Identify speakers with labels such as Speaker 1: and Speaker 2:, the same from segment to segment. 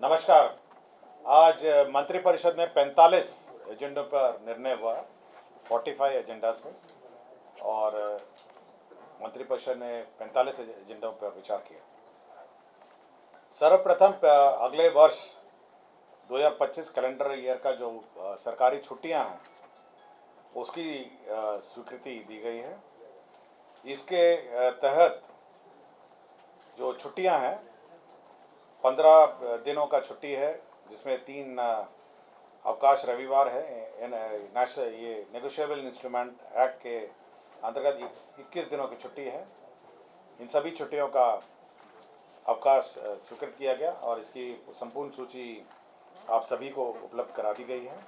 Speaker 1: नमस्कार। आज मंत्रिपरिषद में 45 एजेंडों पर निर्णय हुआ, 45 एजेंडास पे, और मंत्रिपरिषद ने 45 एजेंडों पर विचार किया। सर्वप्रथम अगले वर्ष 2025 कैलेंडर ईयर का जो सरकारी छुट्टियां हैं उसकी स्वीकृति दी गई है। इसके तहत जो छुट्टियां हैं 15 दिनों का छुट्टी है, जिसमें 3 अवकाश रविवार है। ये नेगोशिएबल इंस्ट्रूमेंट एक्ट के अंतर्गत 21 दिनों की छुट्टी है। इन सभी छुट्टियों का अवकाश स्वीकृत किया गया और इसकी संपूर्ण सूची आप सभी को उपलब्ध करा दी गई है।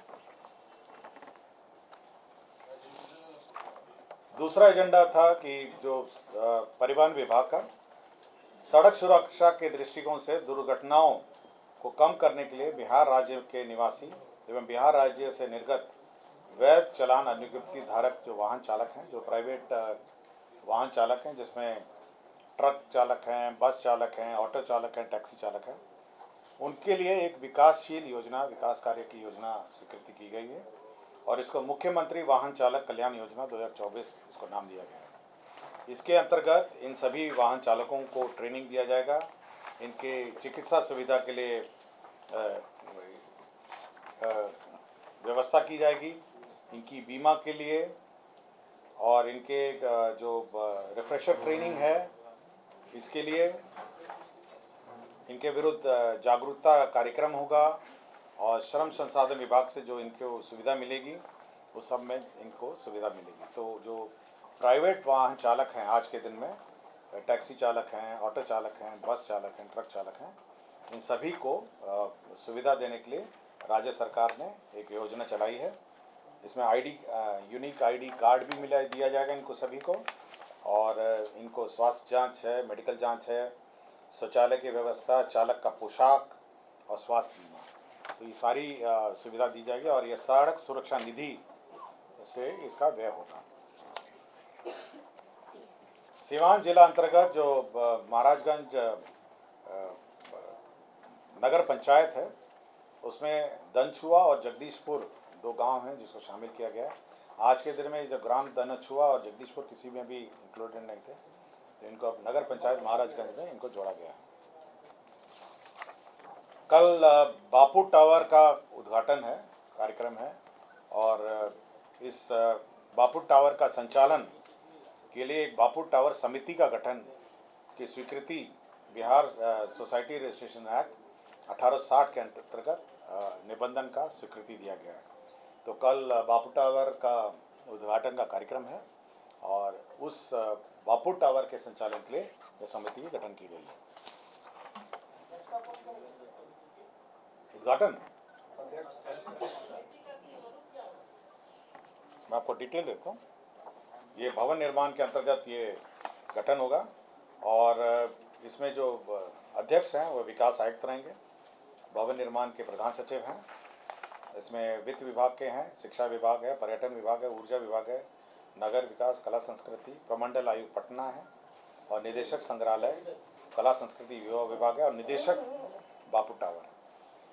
Speaker 1: दूसरा एजेंडा था कि जो परिवहन विभाग का सड़क सुरक्षा के दृष्टिकोण से दुर्घटनाओं को कम करने के लिए बिहार राज्य के निवासी एवं बिहार राज्य से निर्गत वैध चालान अनुज्ञप्ति धारक जो वाहन चालक हैं, जो प्राइवेट वाहन चालक हैं, जिसमें ट्रक चालक हैं, बस चालक हैं, ऑटो चालक हैं, टैक्सी चालक हैं, उनके लिए एक विकासशील योजना, विकास कार्य की योजना स्वीकृति की गई है और इसको मुख्यमंत्री वाहन चालक कल्याण योजना 2024 इसको नाम दिया गया है। इसके अंतर्गत इन सभी वाहन चालकों को ट्रेनिंग दिया जाएगा, इनके चिकित्सा सुविधा के लिए व्यवस्था की जाएगी, इनकी बीमा के लिए, और इनके जो रिफ्रेशर ट्रेनिंग है इसके लिए इनके विरुद्ध जागरूकता कार्यक्रम होगा और श्रम संसाधन विभाग से जो इनको सुविधा मिलेगी उस सब में इनको सुविधा मिलेगी। तो जो प्राइवेट वाहन चालक हैं आज के दिन में, टैक्सी चालक हैं, ऑटो चालक हैं, बस चालक हैं, ट्रक चालक हैं, इन सभी को सुविधा देने के लिए राज्य सरकार ने एक योजना चलाई है। इसमें यूनिक आईडी कार्ड भी दिया जाएगा इनको सभी को, और इनको स्वास्थ्य जांच है, मेडिकल जांच है, शौचालय की व्यवस्था, चालक का पोशाक और स्वास्थ्य बीमा, तो ये सारी सुविधा दी जाएगी और यह सड़क सुरक्षा निधि से इसका व्यय होगा। सीवान जिला अंतर्गत जो महाराजगंज नगर पंचायत है उसमें दनछुआ और जगदीशपुर 2 गांव हैं जिसको शामिल किया गया है। आज के दिन में जो ग्राम दनछुआ और जगदीशपुर किसी में भी इंक्लूडेड नहीं थे, तो इनको अब नगर पंचायत महाराजगंज में इनको जोड़ा गया है। कल बापू टावर का उद्घाटन है, कार्यक्रम है, और इस बापू टावर का संचालन के लिए एक बापू टावर समिति का गठन की स्वीकृति बिहार सोसाइटी रजिस्ट्रेशन एक्ट 1860 के अंतर्गत निबंधन का स्वीकृति दिया गया है। तो कल बापू टावर का उद्घाटन का कार्यक्रम है और उस बापू टावर के संचालन के लिए यह समिति की गठन की गई है। उद्घाटन मैं आपको डिटेल देता हूँ। ये भवन निर्माण के अंतर्गत ये गठन होगा और इसमें जो अध्यक्ष हैं वो विकास आयुक्त रहेंगे, भवन निर्माण के प्रधान सचिव हैं, इसमें वित्त विभाग के हैं, शिक्षा विभाग है, पर्यटन विभाग है, ऊर्जा विभाग है, नगर विकास, कला संस्कृति, प्रमंडल आयुक्त पटना है, और निदेशक संग्रहालय, कला संस्कृति युवा विभाग है, और निदेशक बापू टावर,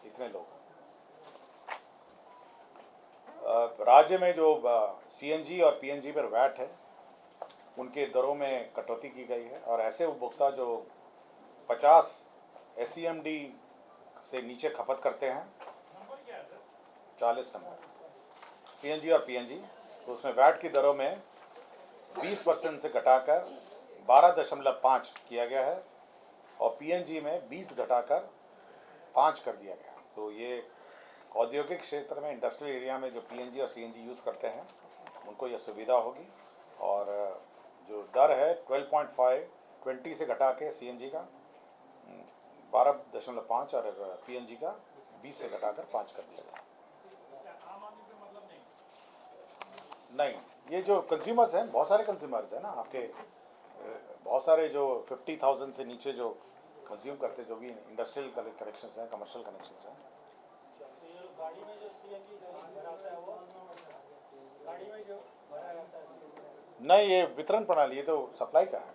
Speaker 1: इतने लोग। राज्य में जो सीएनजी और पीएनजी पर वैट है उनके दरों में कटौती की गई है और ऐसे उपभोक्ता जो 50 SCMD से नीचे खपत करते हैं, 40 नंबर सीएनजी और पीएनजी, तो उसमें वैट की दरों में 20% से घटाकर 12.5 किया गया है और पीएनजी में 20 घटाकर 5 कर दिया गया। तो ये औद्योगिक क्षेत्र में, इंडस्ट्रियल एरिया में जो पीएनजी और सीएनजी यूज़ करते हैं उनको यह सुविधा होगी। और जो दर है 12.5 20 से घटा के सीएनजी का 12.5 और पीएनजी का 20 से घटाकर 5 कर दिया गया। नहीं, ये जो कंज्यूमर्स हैं, बहुत सारे कंज्यूमर्स हैं ना आपके, बहुत सारे जो 50,000 से नीचे जो कंज्यूम करते, जो भी इंडस्ट्रियल कनेक्शंस हैं, कमर्शियल कनेक्शंस हैं। गाड़ी में जो सीएनजी भराता है वो गाड़ी में जो भरा जाता है नहीं, ये वितरण प्रणाली, ये तो सप्लाई का है।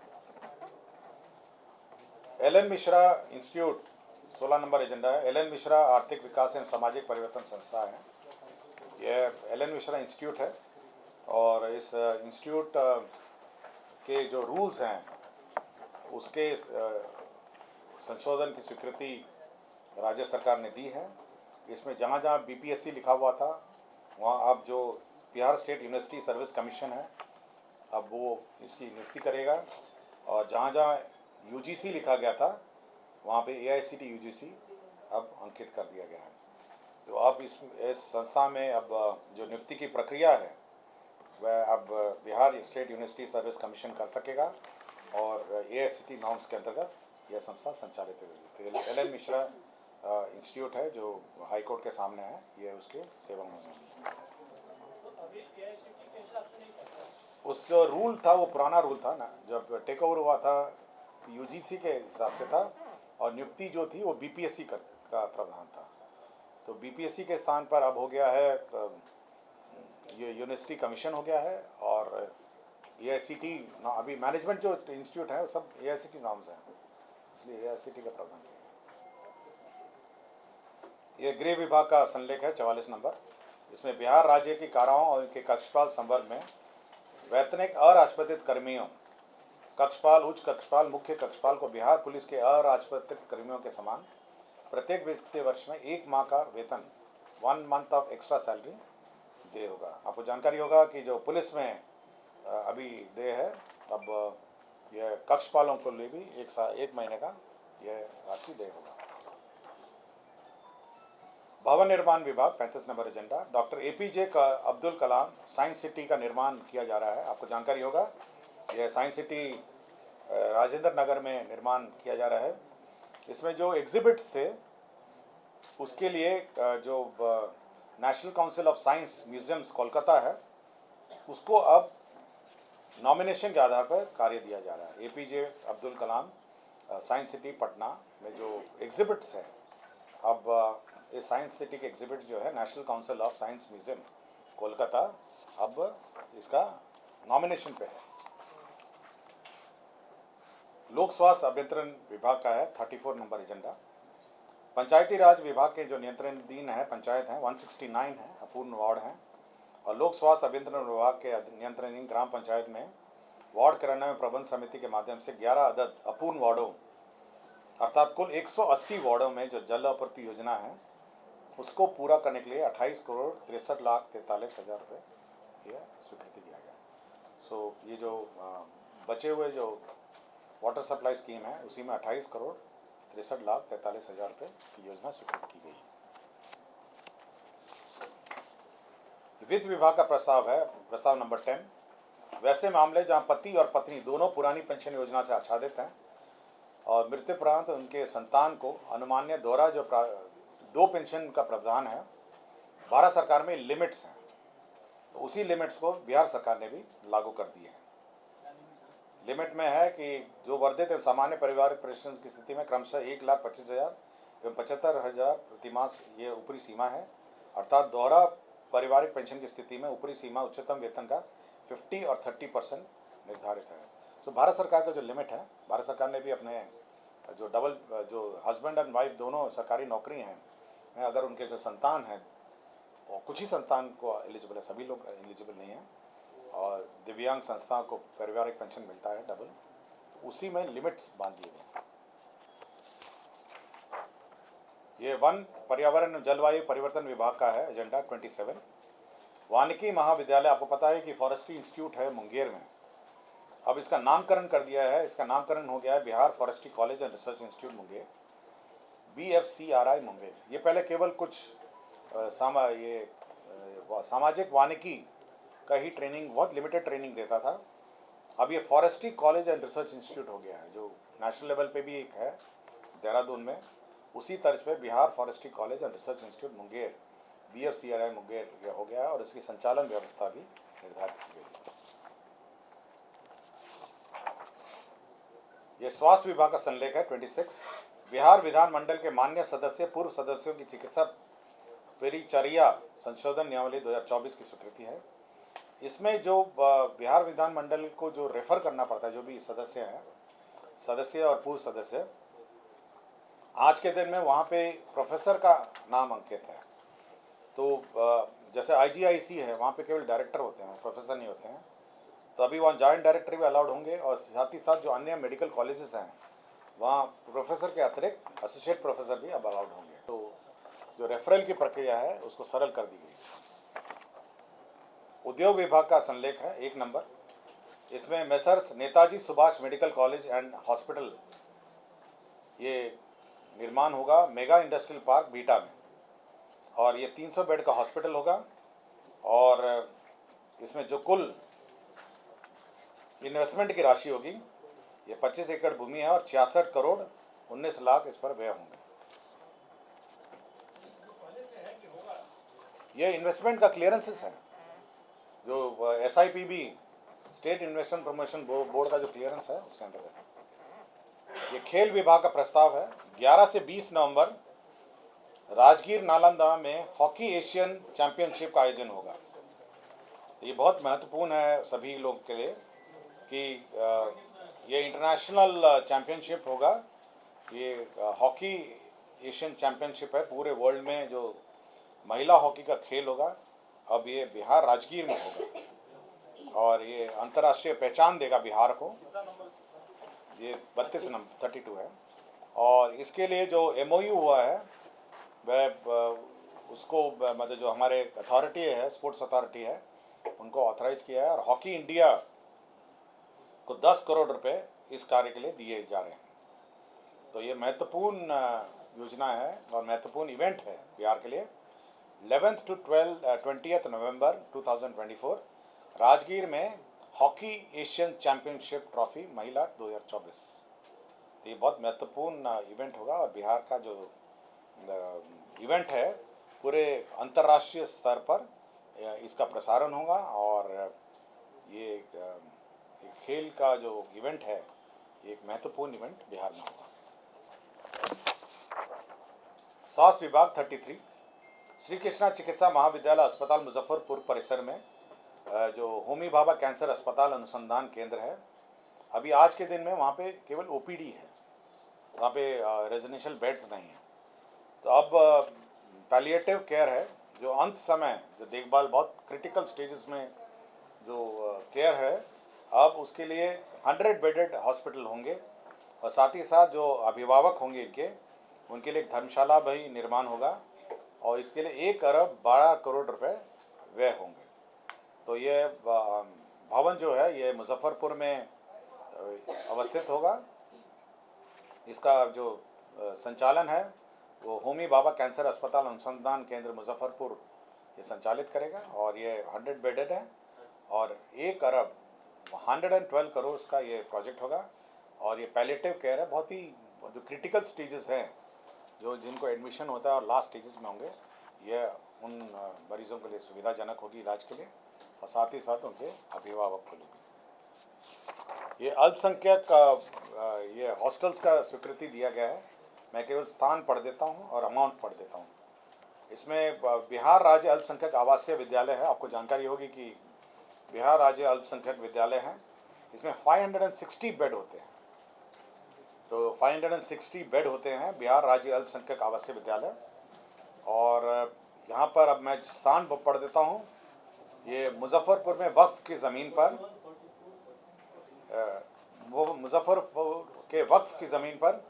Speaker 1: एलन मिश्रा इंस्टीट्यूट 16 नंबर एजेंडा है एल एन मिश्रा आर्थिक विकास एवं सामाजिक परिवर्तन संस्था है। यह एल एन मिश्रा इंस्टीट्यूट है और इस इंस्टीट्यूट के जो रूल्स हैं उसके संशोधन की स्वीकृति राज्य सरकार ने दी है। इसमें जहाँ जहाँ बीपीएससी लिखा हुआ था वहाँ अब जो Bihar state university service commission है अब वो इसकी नियुक्ति करेगा, और जहाँ जहाँ यूजीसी लिखा गया था वहाँ पे एआईसीटी यूजीसी अब अंकित कर दिया गया है। तो अब इस संस्था में अब जो नियुक्ति की प्रक्रिया है वह अब Bihar state university service commission कर सकेगा और एआईसीटी नॉर्म्स के अंतर्गत यह संस्था संचालित होगी। तो एल एन मिश्रा इंस्टीट्यूट है जो हाई कोर्ट के सामने है, ये उसके सेवा में है। उस जो रूल था वो पुराना रूल था ना, जब टेक ओवर हुआ था यूजीसी के हिसाब से था और नियुक्ति जो थी वो बीपीएससी का प्रावधान था। तो बीपीएससी के स्थान पर अब हो गया है ये यूनिवर्सिटी कमीशन हो गया है और एआईसीटी अभी मैनेजमेंट जो इंस्टीट्यूट है वो सब एआईसीटी नाम्स हैं, इसलिए एआईसीटी का प्रावधान किया। ये गृह विभाग का संलेख है 44 नंबर। इसमें बिहार राज्य की काराओं और इनके कक्षपाल संवर्ग में वैतनिक अराजपत्रित कर्मियों, कक्षपाल, उच्च कक्षपाल, मुख्य कक्षपाल को बिहार पुलिस के अराजपत्रित कर्मियों के समान प्रत्येक वित्तीय वर्ष में 1 माह का वेतन 1 मंथ ऑफ एक्स्ट्रा सैलरी दे होगा। आपको जानकारी होगा कि जो पुलिस में अभी दे है, अब यह कक्षपालों को लिए भी 1 महीने का यह राशि दे होगा। भवन निर्माण विभाग 35 number agenda, doctor APJ Abdul Kalam science city का निर्माण किया जा रहा है। आपको जानकारी होगा यह साइंस सिटी राजेंद्र नगर में निर्माण किया जा रहा है। इसमें जो एग्जिबिट्स थे उसके लिए जो national council of science museums Kolkata है उसको अब नॉमिनेशन के आधार पर कार्य दिया जा रहा है। APJ Abdul Kalam science city Patna में जो एग्जिबिट्स हैं, अब इस साइंस सिटी के एग्जिबिट जो है national council of science museum Kolkata अब इसका नॉमिनेशन पे है। लोक स्वास्थ्य अभियंत्रण विभाग का है 34 नंबर एजेंडा। पंचायती राज विभाग के जो नियंत्रणाधीन है पंचायत हैं 169 है, अपूर्ण वार्ड हैं, और लोक स्वास्थ्य अभियंत्रण विभाग के नियंत्रणाधीन ग्राम पंचायत में वार्ड कार्यान्वयन प्रबंध समिति के माध्यम से 11 अदद अपूर्ण वार्डों अर्थात कुल 180 वार्डों में जो जल आपूर्ति योजना है उसको पूरा करने के लिए 28 करोड़ 63,43,000 रुपये यह स्वीकृति दिया गया। सो ये जो बचे हुए जो वाटर सप्लाई स्कीम है उसी में 28 करोड़ 63,43,000 रुपये की योजना स्वीकृत की गई। वित्त विभाग का प्रस्ताव है प्रस्ताव नंबर 10। वैसे मामले जहां पति और पत्नी दोनों पुरानी पेंशन योजना से आच्छादित हैं और मृत्युपरांत उनके संतान को अनुमान्य द्वारा जो 2 पेंशन का प्रावधान है, भारत सरकार में लिमिट्स हैं, तो उसी लिमिट्स को बिहार सरकार ने भी लागू कर दिए हैं। लिमिट में है कि जो वर्धित एवं सामान्य पारिवारिक पेंशन की स्थिति में क्रमशः 1,25,000 एवं 75,000 प्रतिमास ये ऊपरी सीमा है, अर्थात दोहरा पारिवारिक पेंशन की स्थिति में ऊपरी सीमा उच्चतम वेतन का 50 और 30% निर्धारित है। तो भारत सरकार का जो लिमिट है, भारत सरकार ने भी अपने जो डबल जो हस्बैंड एंड वाइफ दोनों सरकारी नौकरी हैं, अगर उनके जो संतान हैं और कुछ ही संतान को एलिजिबल है, सभी लोग एलिजिबल नहीं हैं, और दिव्यांग संस्था को पारिवारिक पेंशन मिलता है डबल, उसी में लिमिट्स बांध दिए गए। ये वन पर्यावरण जलवायु परिवर्तन विभाग का है एजेंडा 27। वानिकी महाविद्यालय, आपको पता है कि फॉरेस्ट्री इंस्टीट्यूट है मुंगेर में, अब इसका नामकरण कर दिया है। इसका नामकरण हो गया है Bihar forestry college and research institute Munger, BFCRI Munger. ये पहले केवल कुछ सामाजिक वानिकी का ही ट्रेनिंग, बहुत लिमिटेड ट्रेनिंग देता था। अब ये forestry college and research institute हो गया है, जो नेशनल लेवल पे भी एक है देहरादून में, उसी तर्ज पे Bihar forestry college and research institute Munger BFCRI Munger हो गया है, और इसकी संचालन व्यवस्था भी निर्धारित की गई। ये स्वास्थ्य विभाग का संलेख है 26। बिहार विधानमंडल के मान्य सदस्य पूर्व सदस्यों की चिकित्सा परिचर्या संशोधन नियमावली 2024 की स्वीकृति है। इसमें जो बिहार विधानमंडल को जो रेफर करना पड़ता है, जो भी सदस्य हैं, सदस्य और पूर्व सदस्य, आज के दिन में वहाँ पे प्रोफेसर का नाम अंकित है। तो जैसे IGIC है, वहाँ पे केवल डायरेक्टर होते हैं, प्रोफेसर नहीं होते हैं। तो अभी वहाँ जॉइंट डायरेक्टर भी अलाउड होंगे, और साथ ही साथ जो अन्य मेडिकल कॉलेजेस हैं वहाँ प्रोफेसर के अतिरिक्त एसोसिएट प्रोफेसर भी अब अलाउड होंगे। तो जो रेफरल की प्रक्रिया है उसको सरल कर दी गई। उद्योग विभाग का संलेख है 1 नंबर। इसमें messrs Netaji Subhash medical college and hospital, ये निर्माण होगा मेगा इंडस्ट्रियल पार्क बीटा में, और ये 300 बेड का हॉस्पिटल होगा। और इसमें जो कुल इन्वेस्टमेंट की राशि होगी ये 25 एकड़ भूमि है, और 66 करोड़ 19 लाख इस पर व्यय होंगे। ये इन्वेस्टमेंट का क्लियरेंसेस है, जो SIPB estate investment promotion board का जो क्लियरेंस है उसके अंतर्गत। ये खेल विभाग का प्रस्ताव है। 11 से 20 नवंबर राजगीर नालंदा में हॉकी एशियन चैंपियनशिप का आयोजन होगा। ये बहुत महत्वपूर्ण है सभी लोग के लिए कि ये इंटरनेशनल चैंपियनशिप होगा। ये हॉकी एशियन चैंपियनशिप है, पूरे वर्ल्ड में जो महिला हॉकी का खेल होगा, अब ये बिहार राजगीर में होगा, और ये अंतर्राष्ट्रीय पहचान देगा बिहार को। ये 32 नंबर 32 है। और इसके लिए जो MOU हुआ है वह उसको मतलब जो हमारे अथॉरिटी है, स्पोर्ट्स अथॉरिटी है, उनको ऑथराइज किया है, और हॉकी इंडिया को 10 करोड़ रुपए इस कार्य के लिए दिए जा रहे हैं। तो ये महत्वपूर्ण योजना है और महत्वपूर्ण इवेंट है बिहार के लिए। 11th to 20th नवंबर 2024 राजगीर में हॉकी एशियन चैंपियनशिप ट्रॉफी महिला 2024। तो ये बहुत महत्वपूर्ण इवेंट होगा, और बिहार का जो इवेंट है पूरे अंतर्राष्ट्रीय स्तर पर इसका प्रसारण होगा, और ये खेल का जो इवेंट है एक महत्वपूर्ण इवेंट बिहार में होगा। स्वास्थ्य विभाग 33 श्री कृष्णा चिकित्सा महाविद्यालय अस्पताल मुजफ्फरपुर परिसर में जो होमी भाभा कैंसर अस्पताल अनुसंधान केंद्र है, अभी आज के दिन में वहाँ पे केवल OPD है, वहाँ पे रेजिडेंशियल बेड्स नहीं हैं। तो अब पैलिएटिव केयर है, जो अंत समय जो देखभाल बहुत क्रिटिकल स्टेजेस में जो केयर है, अब उसके लिए 100 बेडेड हॉस्पिटल होंगे, और साथ ही साथ जो अभिभावक होंगे उनके लिए एक धर्मशाला भी निर्माण होगा, और इसके लिए 1 अरब 12 करोड़ रुपए व्यय होंगे। तो ये भवन जो है ये मुजफ्फरपुर में अवस्थित होगा। इसका जो संचालन है वो होमी भाभा कैंसर अस्पताल अनुसंधान केंद्र मुजफ्फरपुर ये संचालित करेगा, और ये 100 बेडेड है, और 1 अरब 112 करोड़ का ये प्रोजेक्ट होगा। और ये पैलिएटिव केयर है, बहुत ही जो क्रिटिकल स्टेजेस हैं, जो जिनको एडमिशन होता है और लास्ट स्टेजेस में होंगे, ये उन मरीजों के लिए सुविधाजनक होगी इलाज के लिए, और साथ ही साथ उनके अभिभावक को लिए। ये अल्पसंख्यक ये हॉस्टल्स का स्वीकृति दिया गया है। मैं केवल स्थान पढ़ देता हूँ और अमाउंट पढ़ देता हूँ। इसमें बिहार राज्य अल्पसंख्यक आवासीय विद्यालय है, आपको जानकारी होगी कि बिहार राज्य अल्पसंख्यक विद्यालय हैं। इसमें 560 बेड होते हैं। तो 560 बेड होते हैं बिहार राज्य अल्पसंख्यक आवासीय विद्यालय। और यहाँ पर अब मैं स्थान पढ़ देता हूँ। ये मुजफ्फरपुर में वक्फ की ज़मीन पर, वो मुजफ्फरपुर के वक्फ की ज़मीन पर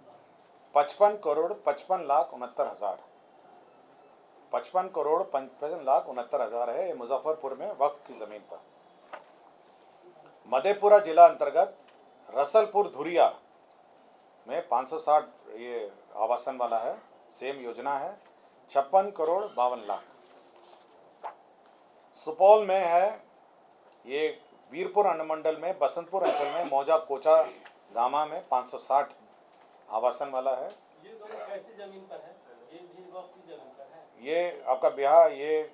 Speaker 1: 55 करोड़ 55 लाख 69 हज़ार 55 करोड़ 55 लाख 69 हज़ार है ये मुजफ्फरपुर में वक्फ की ज़मीन पर। मधेपुरा जिला अंतर्गत रसलपुर धुरिया में 560 ये आवासन वाला है, सेम योजना है, 56 करोड़ 52 लाख। सुपौल में है ये वीरपुर अनुमंडल में बसंतपुर अंचल में मौजा कोचा गामा में 560 आवासन वाला है।
Speaker 2: ये दोनों कैसी जमीन पर है? ये भी वक्फ की जमीन पर है?
Speaker 1: ये आपका बिहार, ये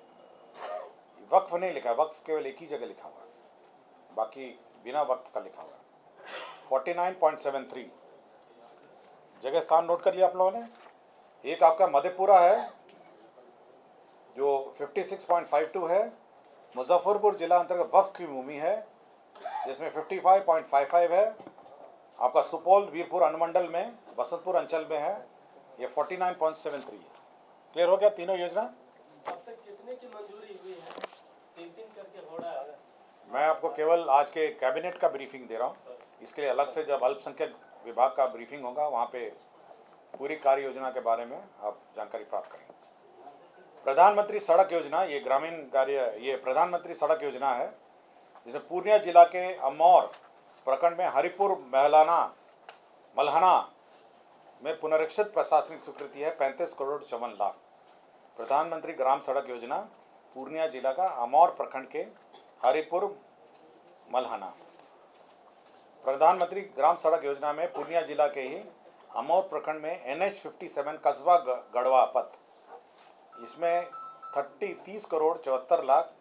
Speaker 1: वक्फ नहीं लिखा है, वक्फ केवल एक ही जगह लिखा हुआ है, बाकी बिना वक्फ का लिखा हुआ है। 49.73 जगह स्थान नोट कर लिया आप लोगों ने। एक आपका मधेपुरा है जो 56.52 है, मुजफ्फरपुर जिला अंतर्गत वक्फ की भूमि है जिसमें 55.55 है। आपका सुपौल वीरपुर अनुमंडल में बसंतपुर अंचल में है ये 49.73 है। क्लियर हो गया तीनों योजना?
Speaker 2: अब तक कितने की मंजूरी हुई है? तीन करके हो रहा है।
Speaker 1: मैं आपको केवल आज के कैबिनेट का ब्रीफिंग दे रहा हूँ। इसके लिए अलग से जब अल्पसंख्यक विभाग का ब्रीफिंग होगा वहाँ पे पूरी कार्य योजना के बारे में आप जानकारी प्राप्त करेंगे। प्रधानमंत्री सड़क योजना, ये ग्रामीण कार्य, ये प्रधानमंत्री सड़क योजना है जिसमें पूर्णिया जिला के अमौर प्रखंड में हरिपुर मल्हाना में पुनरीक्षित प्रशासनिक स्वीकृति है 35 करोड़ 54 लाख। प्रधानमंत्री ग्राम सड़क योजना पूर्णिया जिला का अमौर प्रखंड के हरिपुर मल्हाना। प्रधानमंत्री ग्राम सड़क योजना में पूर्णिया जिला के ही अमौर प्रखंड में NH57 कस्बा गढ़वा पथ, इसमें 30 करोड़ 74 लाख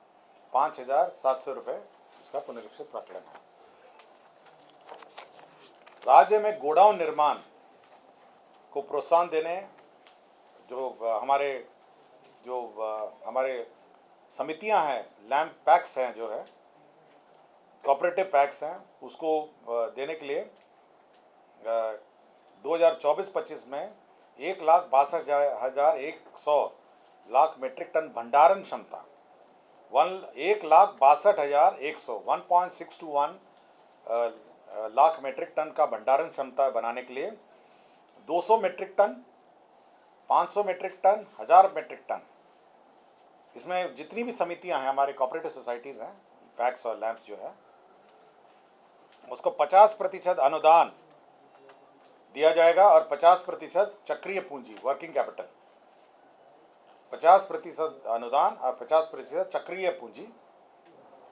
Speaker 1: 5,700 रुपये इसका पुनरीक्षित प्रकरण है। राज्य में गोडाउन निर्माण को प्रोत्साहन देने जो हमारे समितियां हैं, लैंड पैक्स हैं, जो है कोऑपरेटिव पैक्स हैं, उसको देने के लिए 2024-25 में 1,62,100 मेट्रिक टन भंडारण क्षमता, 1,62,100 लाख मेट्रिक टन का भंडारण क्षमता बनाने के लिए 200 metric ton, 500 metric ton, 1000 metric ton, इसमें जितनी भी समितियां हैं हमारे कोऑपरेटिव सोसाइटीज हैं, पैक्स और लैंप्स जो है, उसको 50% अनुदान दिया जाएगा और 50% चक्रीय पूंजी, वर्किंग कैपिटल, 50% अनुदान और 50% चक्रीय पूंजी,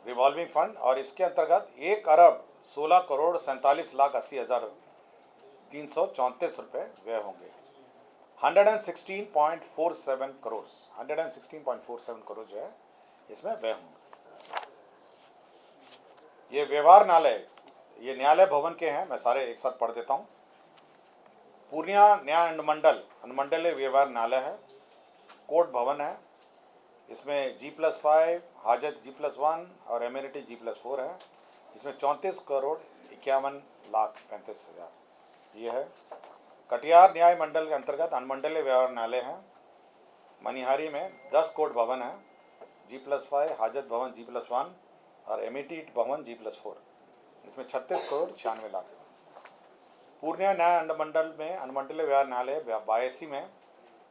Speaker 1: रिवॉल्विंग फंड, और इसके अंतर्गत 1,16,80,334 रुपये व्यय होंगे। 116.47 करोड़ जो है इसमें व्यय होंगे। ये व्यवहार न्यायालय, ये न्यायालय भवन के हैं, मैं सारे एक साथ पढ़ देता हूँ। पूर्णिया न्याय अनुमंडलीय व्यवहार न्यायालय है, कोर्ट भवन है, इसमें G+5, हाजत G+1 और एम्यूनिटी G+4 है, इसमें 34 करोड़ 51 लाख 35 हज़ार ये है। कटिहार न्याय मंडल के अंतर्गत अनुमंडलीय व्यवहार न्यायालय है, मनिहारी में 10 कोर्ट भवन है, G+5, हाजत भवन G+1 और एम्यूनिटी भवन G+4, इसमें 36 करोड़ 96 लाख। पूर्णिया न्याय अनुमंडल में अनुमंडलीय व्यवहार न्यायालय 82 में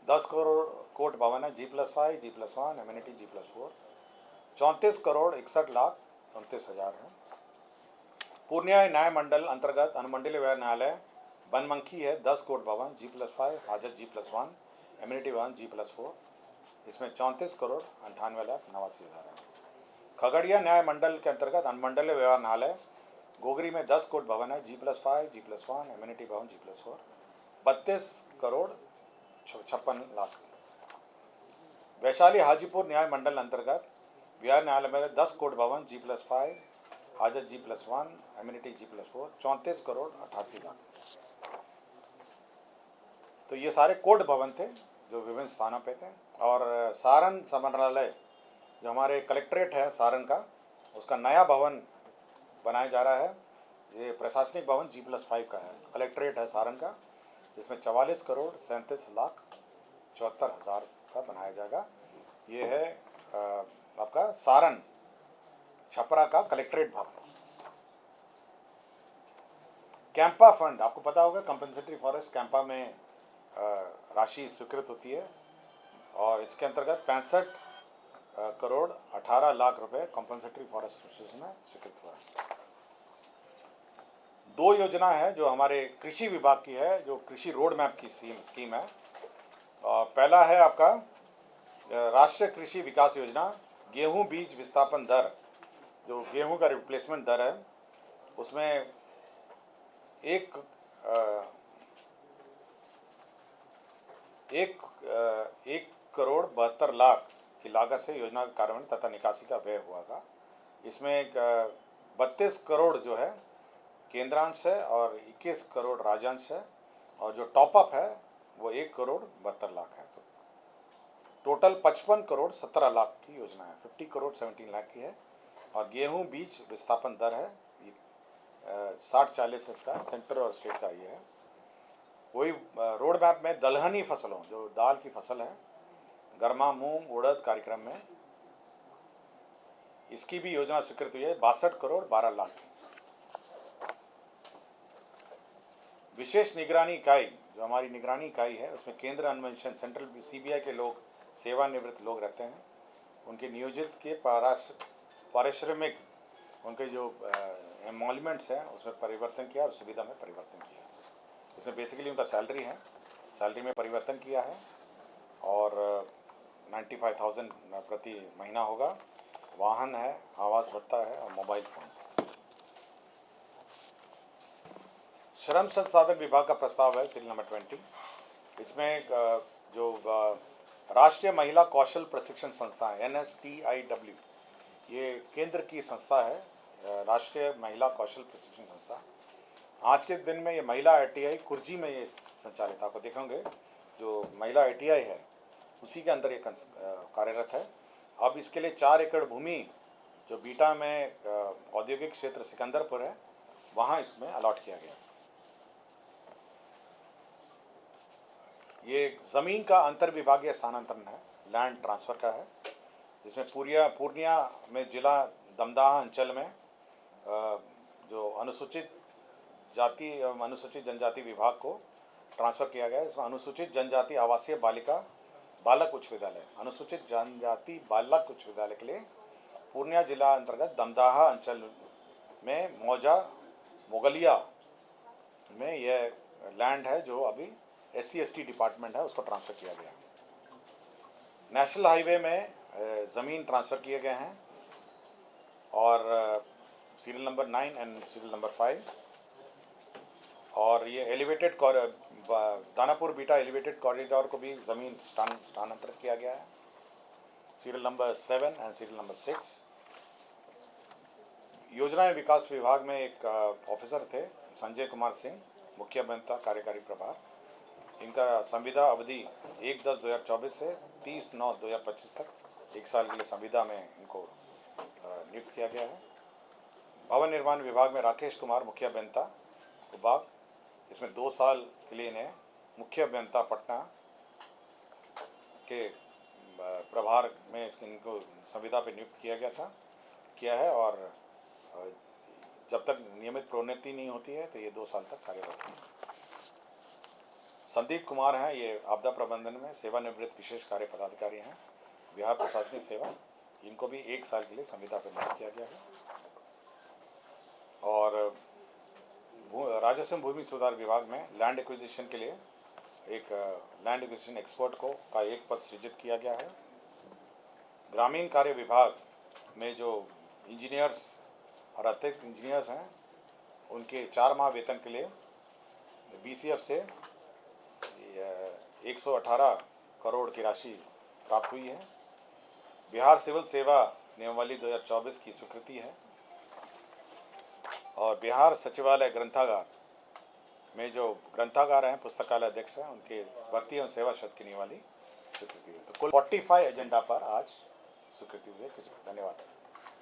Speaker 1: 10 करोड़ कोर्ट भवन है, G+5, G+1, immunity G+4, 34 crore 61 lakh 29 हज़ार है। पूर्णिया न्याय मंडल अंतर्गत अनुमंडलीय व्यवहार न्यायालय बनमंखी है, 10 कोर्ट भवन, G+5, हाजत G+1, एम्यूनिटी भवन G+4, इसमें 34 करोड़ 98 लाख 89 हज़ार है। खगड़िया न्याय मंडल के अंतर्गत अनुमंडलीय व्यवहार न्यायालय गोगरी में 10 कोर्ट भवन है, G+5, G+1, एम्यूनिटी भवन G+4, 32 करोड़ 56 लाख। वैशाली हाजीपुर न्याय मंडल अंतर्गत विहार न्यायालय में 10 कोर्ट भवन, G+5, हाजत G+1, immunity G+4, 34 crore 88 lakh. तो ये सारे कोर्ट भवन थे जो विभिन्न स्थानों पे थे। और सारण समरणालय जो हमारे कलेक्ट्रेट है सारण का, उसका नया भवन बनाया जा रहा है। ये प्रशासनिक भवन G+5 का है, कलेक्ट्रेट है सारण का, जिसमें 44 करोड़ 37 लाख 74 हज़ार का बनाया जाएगा। ये है आपका सारण छपरा का कलेक्ट्रेट भवन। कैंपा फंड, आपको पता होगा कंपनसेटरी फॉरेस्ट कैंपा में राशि स्वीकृत होती है और इसके अंतर्गत 65 करोड़ 18 लाख रुपए कंपनसेटरी फॉरेस्ट एसोसिएशन में स्वीकृत हुआ है। 2 योजना है जो हमारे कृषि विभाग की है, जो कृषि रोड मैप की स्कीम है। पहला है आपका राष्ट्रीय कृषि विकास योजना, गेहूं बीज विस्थापन दर, जो गेहूं का रिप्लेसमेंट दर है, उसमें 1 करोड़ 72 लाख की लागत से योजना का कार्यान्वयन तथा निकासी का व्यय हुआ था। इसमें 32 करोड़ जो है केंद्रांश है और 21 करोड़ राज्यांश है, और जो टॉपअप है वो 1 करोड़ 72 लाख है। तो टोटल 55 करोड़ 17 लाख की योजना है, 50 करोड़ 17 लाख की है। और गेहूं बीज विस्थापन दर है 60-40 इसका, सेंटर और स्टेट का ये है। वही रोड मैप में दलहनी फसलों, जो दाल की फसल है, गर्मा, मूंग, उड़द कार्यक्रम में इसकी भी योजना स्वीकृत हुई है 62 करोड़ 12 लाख। विशेष निगरानी इकाई, जो हमारी निगरानी इकाई है, उसमें केंद्र अन्वेषण सेंट्रल CBI के लोग, सेवानिवृत्त लोग रहते हैं, उनके नियोजित के पारिश्रमिक, उनके जो एमोलमेंट्स हैं उसमें परिवर्तन किया और सुविधा में परिवर्तन किया। इसमें बेसिकली उनका सैलरी है, सैलरी में परिवर्तन किया है और 95,000 प्रति महीना होगा। वाहन है, आवास भत्ता है और मोबाइल फोन। श्रम संसाधन विभाग का प्रस्ताव है सीरियल नंबर 20। इसमें जो राष्ट्रीय महिला कौशल प्रशिक्षण संस्था है NSTIW, ये केंद्र की संस्था है, राष्ट्रीय महिला कौशल प्रशिक्षण संस्था। आज के दिन में ये महिला ITI कुर्जी में ये संचालित, आपको देखेंगे जो महिला ITI है उसी के अंदर ये कार्यरत है। अब इसके लिए 4 एकड़ भूमि जो बीटा में औद्योगिक क्षेत्र सिकंदरपुर है, वहाँ इसमें अलॉट किया गया। ये ज़मीन का अंतर विभागीय स्थानांतरण है, लैंड ट्रांसफ़र का है, जिसमें पूर्णिया में जिला दमदाहा अंचल में जो अनुसूचित जाति एवं अनुसूचित जनजाति विभाग को ट्रांसफ़र किया गया है। इसमें अनुसूचित जनजाति आवासीय बालक उच्च विद्यालय, अनुसूचित जनजाति बालक उच्च विद्यालय के लिए पूर्णिया जिला अंतर्गत दमदाहा अंचल में मोगलिया में यह लैंड है, जो अभी SC/ST डिपार्टमेंट है, उसको ट्रांसफ़र किया गया। नेशनल हाईवे में ज़मीन ट्रांसफ़र किए गए हैं और serial number 9 and serial number 5। और ये elevated Danapur beta elevated corridor को भी ज़मीन स्थानांतरित किया गया है, serial number 7 and serial number 6। योजना एवं विकास विभाग में एक ऑफिसर थे संजय कुमार सिंह, मुख्य अभियंता कार्यकारी प्रभार। इनका संविदा अवधि 1/10/2024 से 30/9/2025 तक 1 साल के लिए संविदा में इनको नियुक्त किया गया है। भवन निर्माण विभाग में राकेश कुमार, मुख्य अभियंता विभाग, इसमें 2 साल के लिए इन्हें मुख्य अभियंता पटना के प्रभार में इनको संविदा पर नियुक्त किया है और जब तक नियमित प्रोन्नति नहीं होती है तो ये 2 साल तक कार्यरत हैं। संदीप कुमार हैं, ये आपदा प्रबंधन में सेवानिवृत्त विशेष कार्य पदाधिकारी हैं, बिहार प्रशासनिक सेवा, इनको भी 1 साल के लिए संविदा पर नियुक्त किया गया है। और राजस्व भूमि सुधार विभाग में लैंड एक्विजिशन के लिए एक लैंड एक्विजिशन एक्सपर्ट का एक पद सृजित किया गया है। ग्रामीण कार्य विभाग में जो इंजीनियर्स और अतिरिक्त इंजीनियर्स हैं, उनके 4 माह वेतन के लिए BCF से 118 करोड़ की राशि प्राप्त हुई है। बिहार सिविल सेवा नियमावली 2024 की स्वीकृति है और बिहार सचिवालय ग्रंथागार में जो ग्रंथागार हैं, पुस्तकालय अध्यक्ष हैं, उनके भर्ती एवं सेवा शत की नियमावली स्वीकृति है। तो कुल 45 एजेंडा पर आज स्वीकृति हुई है। धन्यवाद।